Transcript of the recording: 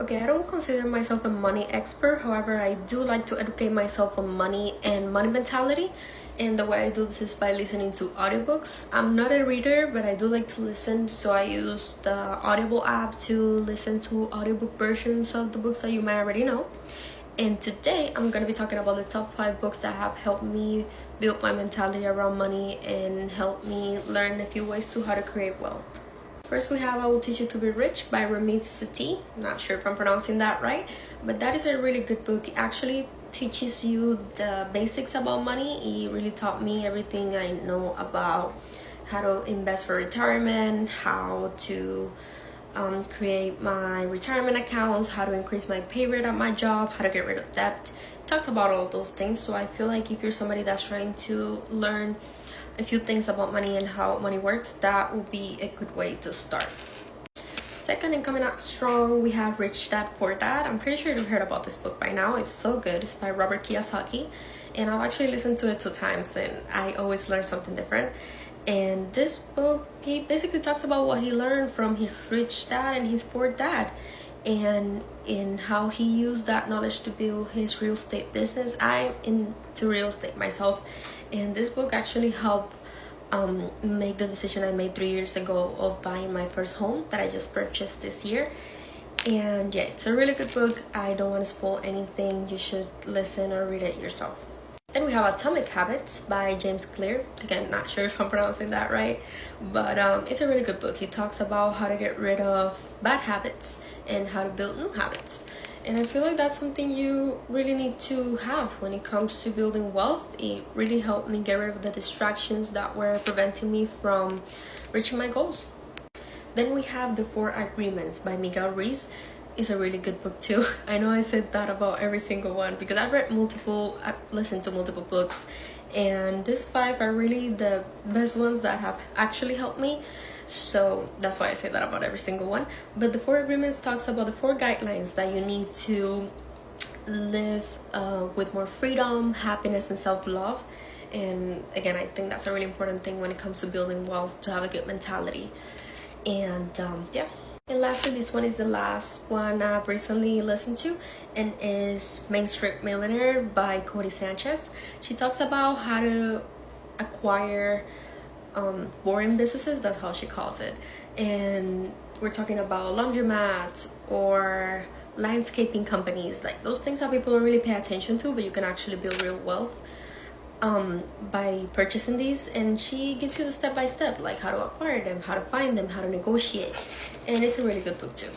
Okay, I don't consider myself a money expert. However, I do like to educate myself on money and money mentality. And the way I do this is by listening to audiobooks. I'm not a reader, but I do like to listen. So I use the Audible app to listen to audiobook versions of the books that you might already know. And today I'm going to be talking about the top 5 books that have helped me build my mentality around money and help me learn a few ways to how to create wealth. First, we have I Will Teach You to Be Rich by Ramit Sethi. Not sure if I'm pronouncing that right, but that is a really good book. It actually teaches you the basics about money. It really taught me everything I know about how to invest for retirement, how to create my retirement accounts, how to increase my pay rate at my job, how to get rid of debt. It talks about all those things. So I feel like if you're somebody that's trying to learn a few things about money and how money works, that will be a good way to start. Second, and coming out strong, we have Rich Dad Poor Dad. I'm pretty sure you've heard about this book by now. It's so good. It's by Robert Kiyosaki, and I've actually listened to it 2 times, and I always learn something different. And this book, he basically talks about what he learned from his rich dad and his poor dad, and in how he used that knowledge to build his real estate business. I'm into real estate myself, and this book actually helped make the decision I made 3 years ago of buying my first home that I just purchased this year. And yeah, it's a really good book. I don't want to spoil anything. You should listen or read it yourself. Then we have Atomic Habits by James Clear. Again, not sure if I'm pronouncing that right, but it's a really good book. He talks about how to get rid of bad habits and how to build new habits. And I feel like that's something you really need to have when it comes to building wealth. It really helped me get rid of the distractions that were preventing me from reaching my goals. Then we have The 4 Agreements by Miguel Ruiz. It's a really good book too. I know I said that about every single one because I've listened to multiple books, and these 5 are really the best ones that have actually helped me. So that's why I say that about every single one. But The 4 Agreements talks about the 4 guidelines that you need to live with more freedom, happiness, and self-love. And again, I think that's a really important thing when it comes to building wealth, to have a good mentality. And yeah. And lastly, this one is the last one I've recently listened to, and is Main Street Millionaire by Cody Sanchez. She talks about how to acquire boring businesses. That's how she calls it. And we're talking about laundromats or landscaping companies, like those things that people don't really pay attention to, but you can actually build real wealth by purchasing these. And she gives you the step-by-step, like how to acquire them, how to find them, how to negotiate, and it's a really good book too.